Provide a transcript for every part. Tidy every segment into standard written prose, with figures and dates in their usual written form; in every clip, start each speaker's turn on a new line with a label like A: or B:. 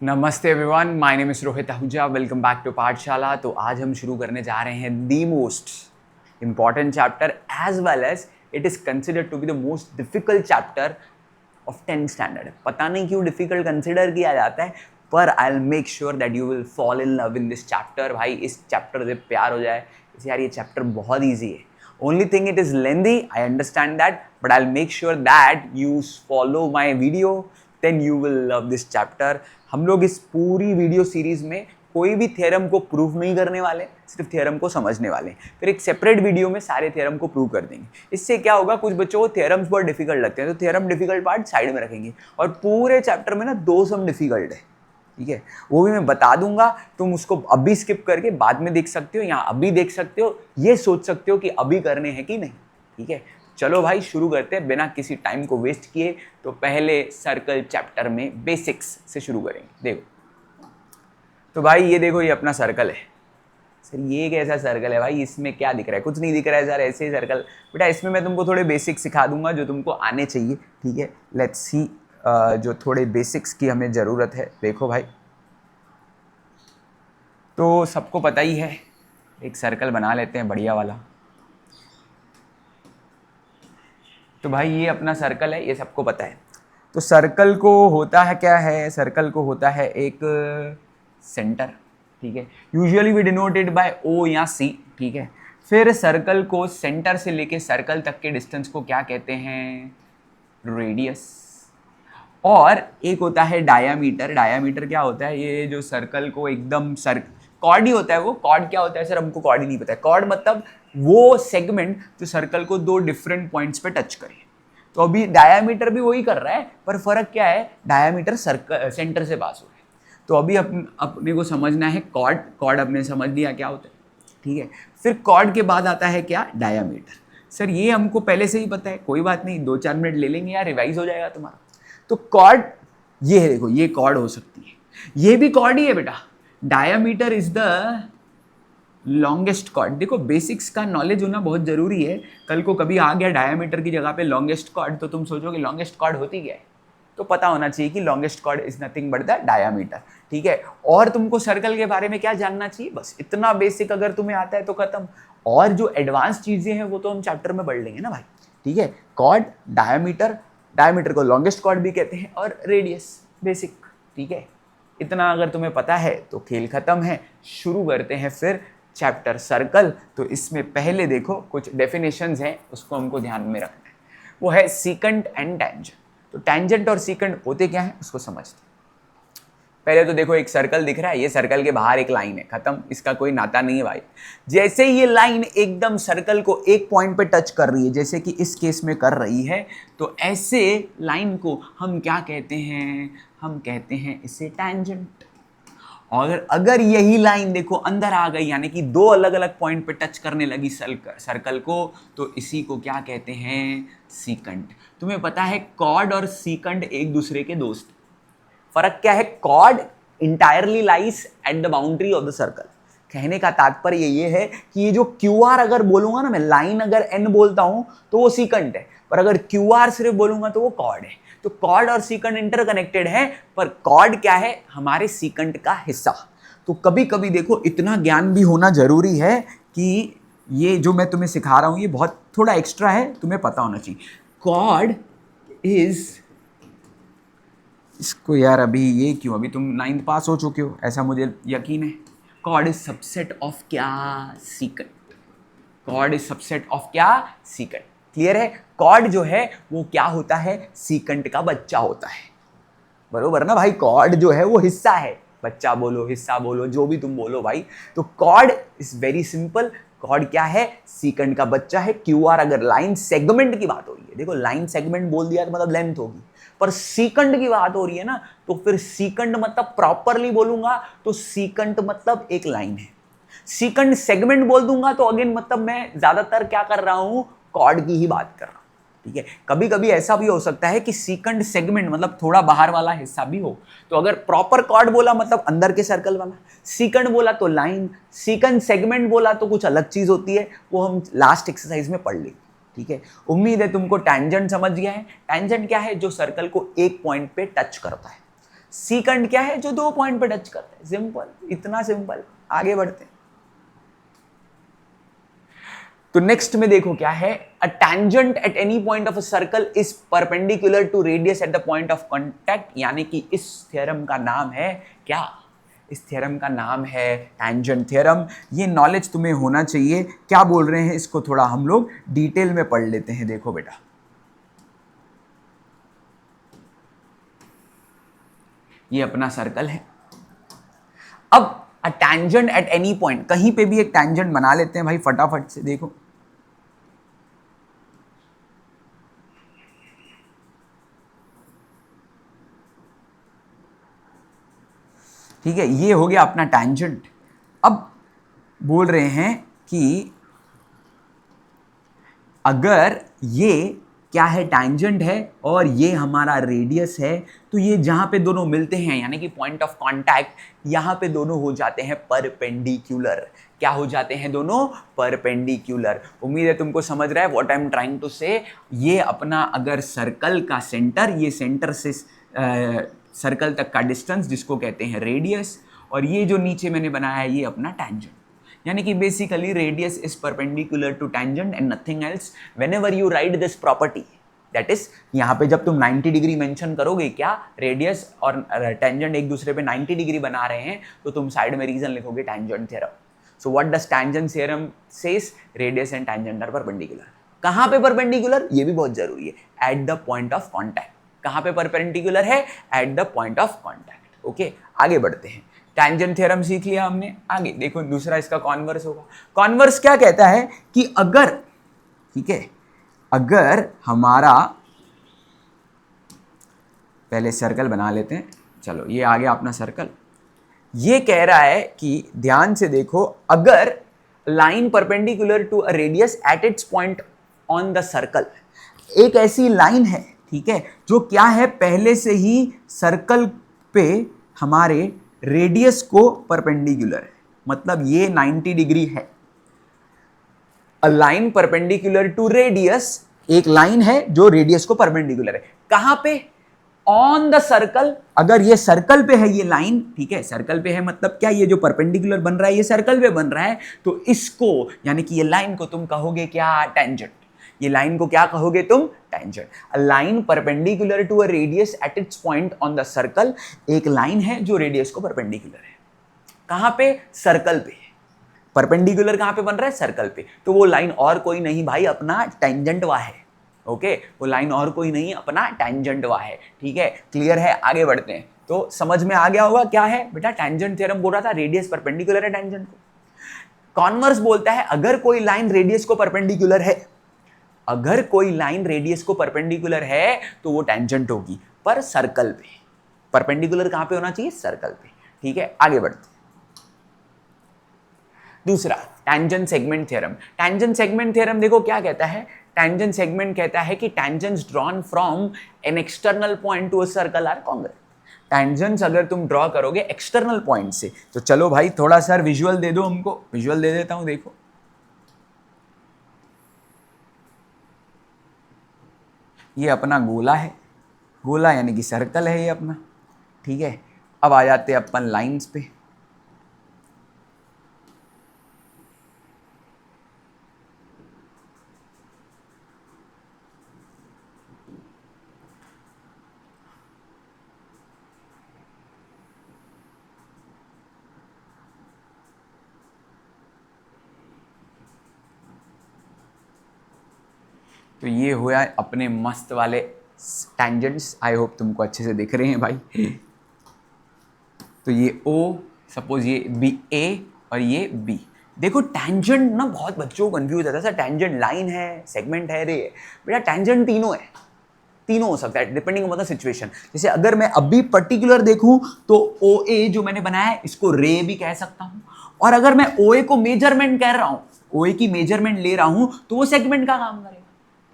A: नमस्ते everyone, my name is Rohit Ahuja. Welcome back to Pathshala. तो आज हम शुरू करने जा रहे हैं the most important chapter as well as it is considered to be the most difficult chapter of 10th standard. पता नहीं क्यों डिफिकल्ट कंसिडर किया जाता है, पर I will make sure that you will fall in love in this chapter. भाई इस chapter से प्यार हो जाए इसे। यार ये चैप्टर बहुत ईजी है। Only thing it is lengthy, I understand that, but I will make sure that you follow my video, then you will love this chapter. हम लोग इस पूरी वीडियो सीरीज में कोई भी थ्योरम को प्रूव नहीं करने वाले, सिर्फ थ्योरम को समझने वाले हैं। फिर एक सेपरेट वीडियो में सारे थ्योरम को प्रूव कर देंगे। इससे क्या होगा, कुछ बच्चों को थ्योरम्स बहुत डिफिकल्ट लगते हैं तो थ्योरम डिफिकल्ट पार्ट साइड में रखेंगे और पूरे चैप्टर में ना 2 सम डिफिकल्ट है, ठीक है। वो भी मैं बता दूंगा, तुम उसको अभी स्किप करके बाद में देख सकते हो या अभी देख सकते हो, ये सोच सकते हो कि अभी करने हैं कि नहीं, ठीक है। चलो भाई शुरू करते हैं बिना किसी टाइम को वेस्ट किए। तो पहले सर्कल चैप्टर में बेसिक्स से शुरू करेंगे। देखो तो भाई ये देखो, ये अपना सर्कल है। सर ये कैसा सर्कल है भाई, इसमें क्या दिख रहा है? कुछ नहीं दिख रहा है सर, ऐसे ही सर्कल। बेटा इसमें मैं तुमको थोड़े बेसिक्स सिखा दूंगा जो तुमको आने चाहिए, ठीक है। लेट्स सी जो थोड़े बेसिक्स की हमें ज़रूरत है। देखो भाई, तो सबको पता ही है, एक सर्कल बना लेते हैं बढ़िया वाला। तो भाई ये अपना सर्कल है, ये सबको पता है। तो सर्कल को होता है क्या है, सर्कल को होता है एक सेंटर, ठीक है। यूजुअली वी डिनोटेड बाय ओ या सी, ठीक है। फिर सर्कल को सेंटर से लेके सर्कल तक के डिस्टेंस को क्या कहते हैं? रेडियस। और एक होता है डायामीटर। डायामीटर क्या होता है? ये जो सर्कल को एकदम कॉर्ड ही होता है। वो कॉर्ड क्या होता है सर? हमको कॉर्ड ही नहीं पता है। कॉर्ड मतलब वो सेगमेंट जो सर्कल को 2 डिफरेंट पॉइंट्स पे टच करे। तो अभी डायामीटर भी वही कर रहा है, पर फर्क क्या है? डायामीटर सर्कल सेंटर से पास हो रहा है। तो अभी अपने को समझना है कॉर्ड। कॉर्ड अपने समझ लिया क्या होता है, ठीक है। फिर कॉर्ड के बाद आता है क्या? डायामीटर। सर ये हमको पहले से ही पता है, कोई बात नहीं, 2-4 मिनट ले लेंगे यार, रिवाइज हो जाएगा तुम्हारा। तो कॉर्ड ये है, देखो ये कॉर्ड हो सकती है, ये भी कॉर्ड ही है बेटा। Diameter is the longest chord. देखो बेसिक्स का नॉलेज होना बहुत जरूरी है। कल को कभी आ गया डायामीटर की जगह पे लॉन्गेस्ट कॉर्ड, तो तुम सोचोगे लॉन्गेस्ट कॉर्ड होती क्या है? तो पता होना चाहिए कि longest chord is nothing but the diameter, ठीक है। और तुमको सर्कल के बारे में क्या जानना चाहिए? बस इतना बेसिक अगर तुम्हें आता है तो खत्म। और जो एडवांस चीजें हैं वो तो हम चैप्टर में पढ़ लेंगे ना भाई, ठीक है। कॉर्ड, डायामीटर, डायमीटर को लॉन्गेस्ट कॉर्ड भी कहते हैं, और रेडियस बेसिक, ठीक है। इतना अगर तुम्हें पता है तो खेल खत्म है। शुरू करते हैं फिर चैप्टर सर्कल। तो इसमें पहले देखो कुछ डेफिनेशंस हैं, उसको हमको ध्यान में रखना है। वो है सीकेंट एंड टैंजेंट। तो टैंजेंट और सीकेंट होते क्या है उसको समझते हैं। पहले तो देखो एक सर्कल दिख रहा है, ये सर्कल के बाहर एक लाइन है, खत्म, इसका कोई नाता नहीं है भाई। जैसे ही ये लाइन एकदम सर्कल को एक पॉइंट पे टच कर रही है, जैसे कि इस केस में कर रही है, तो ऐसे लाइन को हम क्या कहते हैं? हम कहते हैं इसे टैंजेंट। और अगर यही लाइन देखो अंदर आ गई, यानी कि 2 अलग अलग पॉइंट पे टच करने लगी सर्कल को, तो इसी को क्या कहते हैं? सीकेंट। तुम्हें पता है कॉर्ड और सीकेंट एक दूसरे के दोस्त। फर्क क्या है? Chord entirely lies at the boundary of the circle. कहने का तात्पर्य ये है कि ये जो QR अगर बोलूंगा ना मैं, लाइन अगर N बोलता हूं तो वो सीकेंट है, पर अगर QR सिर्फ बोलूंगा तो वो कॉर्ड है। तो कॉर्ड और सीकेंट इंटरकनेक्टेड है, पर कॉर्ड क्या है? हमारे सीकेंट का हिस्सा। तो कभी कभी देखो इतना ज्ञान भी होना जरूरी है कि ये जो मैं तुम्हें सिखा रहा हूं ये बहुत थोड़ा एक्स्ट्रा है, तुम्हें पता होना चाहिए। कॉर्ड इज, इसको यार अभी ये क्यों, अभी तुम 9th पास हो चुके हो ऐसा मुझे यकीन है। कॉर्ड इज सबसेट ऑफ क्या? Secant. Chord is subset of क्या? सीकेंट। क्लियर है? कॉर्ड जो है वो क्या होता है? सीकेंट का बच्चा होता है, बरोबर ना भाई। कॉर्ड जो है वो हिस्सा है, बच्चा बोलो, हिस्सा बोलो, जो भी तुम बोलो भाई। तो chord is very simple. Chord क्या है? सीकेंट का बच्चा है। QR अगर लाइन सेगमेंट की बात हो रही है, देखो लाइन सेगमेंट बोल दिया तो मतलब लेंथ होगी, पर सीकेंट की बात हो रही है ना, तो फिर सीकेंट मतलब प्रॉपरली बोलूंगा तो सीकेंट मतलब एक लाइन है। सीकेंट सेगमेंट बोल दूंगा तो अगेन मतलब मैं ज्यादातर क्या कर रहा हूं? कॉर्ड की ही बात कर रहा हूं, ठीक है। कभी कभी ऐसा भी हो सकता है कि सीकेंट सेगमेंट मतलब थोड़ा बाहर वाला हिस्सा भी हो। तो अगर प्रॉपर कॉर्ड बोला मतलब अंदर के सर्कल वाला, सीकेंट बोला तो लाइन, सीकेंट सेगमेंट बोला तो कुछ अलग चीज होती है, वो हम लास्ट एक्सरसाइज में पढ़ लेंगे, ठीक है। उम्मीद है तुमको टैंजेंट समझ गया है। टैंजेंट क्या है? जो सर्कल को एक पॉइंट पे टच करता है। सीकंड क्या है, जो 2 पॉइंट पे टच करता है, सिंपल, इतना सिंपल। आगे बढ़ते हैं। तो नेक्स्ट में देखो क्या है, a tangent at any point of a circle is perpendicular to radius at the point of contact, यानी कि इस थ्योरम का नाम है क्या, इस थ्योरम का नाम है टैंजेंट थ्योरम। ये नॉलेज तुम्हें होना चाहिए। क्या बोल रहे हैं, इसको थोड़ा हम लोग डिटेल में पढ़ लेते हैं। देखो बेटा, ये अपना सर्कल है। अब अ टैंजेंट एट एनी पॉइंट, कहीं पे भी एक टैंजेंट बना लेते हैं भाई फटाफट से। देखो ठीक है, ये हो गया अपना टैंजेंट। अब बोल रहे हैं कि अगर ये क्या है, टैंजेंट है और ये हमारा रेडियस है, तो ये जहां पे दोनों मिलते हैं यानी कि पॉइंट ऑफ कांटेक्ट, यहां पे दोनों हो जाते हैं परपेंडिकुलर। क्या हो जाते हैं दोनों, परपेंडिकुलर। उम्मीद है तुमको समझ रहा है what I am trying to say. ये अपना अगर सर्कल का सेंटर, ये सेंटर से सर्कल तक का डिस्टेंस जिसको कहते हैं रेडियस, और ये जो नीचे मैंने बनाया है ये अपना टैंजेंट, यानी कि basically radius is perpendicular to tangent and nothing else. Whenever you write this property, that is यहाँ पे जब तुम 90 डिग्री मेंशन करोगे, क्या रेडियस और टैंजेंट एक दूसरे पे 90 डिग्री बना रहे हैं, तो तुम साइड में रीजन लिखोगे tangent theorem. So what does tangent theorem says, radius and tangent are perpendicular. कहाँ पे परपेंडिकुलर, ये भी बहुत जरूरी है, at the point of contact. कहाँ पे परपेंडिकुलर है, at the point of contact. Okay, आगे बढ़ते हैं। टैंजेंट थ्योरम सीख लिया हमने। आगे देखो, दूसरा इसका कॉन्वर्स होगा। कॉन्वर्स क्या कहता है कि अगर, ठीक है, अगर हमारा, पहले सर्कल बना लेते हैं। चलो, ये आ गया अपना सर्कल। ये कह रहा है कि ध्यान से देखो, अगर line perpendicular to a radius at its point on the circle, एक ऐसी लाइन है, ठीक है, जो क्या है, पहले से ही सर्कल पे हमारे रेडियस को परपेंडिकुलर है, मतलब ये 90 डिग्री है। A line perpendicular to radius, एक लाइन है जो रेडियस को परपेंडिकुलर है। कहां पे, ऑन द सर्कल। अगर ये सर्कल पे है ये लाइन, ठीक है, सर्कल पे है मतलब क्या, ये जो परपेंडिकुलर बन रहा है ये सर्कल पे बन रहा है, तो इसको यानी कि ये लाइन को तुम कहोगे क्या, टैंजेंट। ये लाइन को क्या कहोगे तुम, tangent. A line perpendicular to a radius at its point on the circle, एक लाइन है जो रेडियस को परपेंडिकुलर है। कहां पे, सर्कल पे। परपेंडिकुलर कहां पे बन रहा है, सर्कल पे। तो वो लाइन और कोई नहीं भाई, अपना टैंजेंट वा है। ओके, वो लाइन और कोई नहीं, अपना टैंजेंट वा है। ठीक है, क्लियर है, आगे बढ़ते हैं। तो समझ में आ गया होगा क्या है बेटा, टैंजेंट थ्योरम बोल रहा था रेडियस परपेंडिकुलर है टैंजेंट को। कॉन्वर्स बोलता है अगर कोई लाइन रेडियस को परपेंडिकुलर है, अगर कोई लाइन रेडियस को परपेंडिकुलर है तो वो टैंजेंट होगी, पर सर्कल पे। परपेंडिकुलर कहां पे होना चाहिए, सर्कल पे। ठीक है, आगे बढ़ते। दूसरा, tangent segment theorem. Tangent segment theorem देखो क्या कहता है, टैंजेंट सेगमेंट कहता है कि tangents drawn from an external point to a circle are congruent. Tangents अगर तुम ड्रॉ करोगे एक्सटर्नल पॉइंट से, तो चलो भाई थोड़ा सा विजुअल दे दो हमको। विजुअल दे देता हूं, देखो ये अपना गोला है, गोला यानी कि सर्कल है ये अपना। ठीक है, अब आ जाते हैं अपन लाइंस पे। तो ये हुआ अपने मस्त वाले टैंजेंट्स। आई होप तुमको अच्छे से दिख रहे हैं भाई। तो ये O, सपोज ये बी A और ये B। देखो टैंजेंट ना बहुत बच्चों को कंफ्यूज होता है, सर टैंजेंट लाइन है, सेगमेंट है रे। बेटा टैंजेंट तीनों है, तीनों हो सकता है डिपेंडिंग ऑन द सिचुएशन। जैसे अगर मैं अभी पर्टिकुलर देखूं तो OA जो मैंने बनाया है इसको रे भी कह सकता हूं, और अगर मैं OA को मेजरमेंट कह रहा हूं, OA की मेजरमेंट ले रहा हूं, तो वो सेगमेंट का काम करेगा।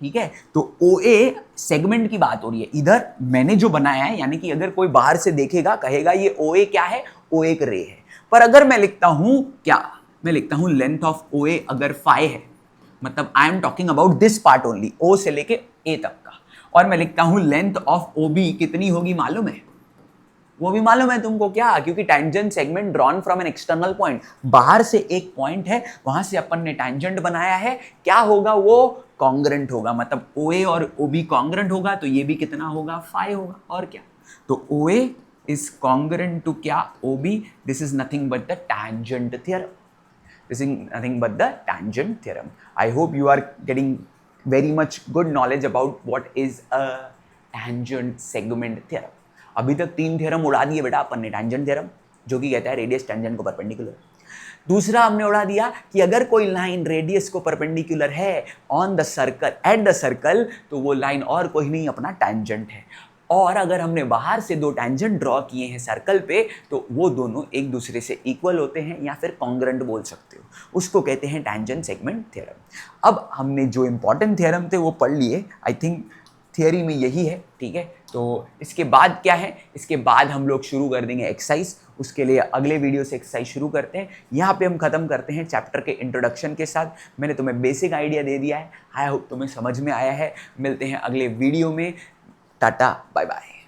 A: ठीक है, तो OA सेगमेंट की बात हो रही है। इधर मैंने जो बनाया है, यानी कि अगर कोई बाहर से देखेगा कहेगा ये OA क्या है, OA एक रे है। पर अगर मैं लिखता हूं क्या, मैं लिखता हूं लेंथ ऑफ OA अगर 5 है, मतलब I am talking about this part only, O से लेके A तक का, और मैं लिखता हूं लेंथ ऑफ OB कितनी होगी मालूम है, वो भी मालूम है तुमको क्या, क्योंकि tangent segment drawn from an external point, बाहर से एक पॉइंट है वहां से अपन ने टेंजेंट बनाया है, क्या होगा वो कॉन्ग्रेंट होगा, मतलब OA और OB कॉन्ग्रेंट होगा तो ये भी कितना होगा फाई होगा, और क्या। तो OA is congruent to क्या OB, this is nothing but the tangent theorem, this is nothing but the tangent theorem. I hope you are getting very much good knowledge about what is a tangent segment theorem. अभी तक 3 theorem उड़ा दिए बेटा अपन ने। Tangent theorem जो कि कहता है रेडियस टेंजेंट को परपेंडिकुलर, दूसरा हमने उड़ा दिया कि अगर कोई लाइन रेडियस को परपेंडिकुलर है on the circle at the circle तो वो लाइन और कोई नहीं अपना टेंजेंट है, और अगर हमने बाहर से 2 टेंजेंट ड्रॉ किए हैं सर्कल पे तो वो दोनों एक दूसरे से इक्वल होते हैं या फिर कॉन्ग्रेंट बोल सकते हो, उसको कहते हैं टेंजेंट सेगमेंट थ्योरम। अब हमने जो इंपॉर्टेंट थ्योरम थे वो पढ़ लिए, आई थिंक थियरी में यही है, ठीक है। तो इसके बाद क्या है, इसके बाद हम लोग शुरू कर देंगे एक्सरसाइज, उसके लिए अगले वीडियो से एक्सरसाइज शुरू करते हैं। यहाँ पे हम खत्म करते हैं चैप्टर के इंट्रोडक्शन के साथ। मैंने तुम्हें बेसिक आइडिया दे दिया है, आई होप तुम्हें समझ में आया है। मिलते हैं अगले वीडियो में, टाटा बाय बाय।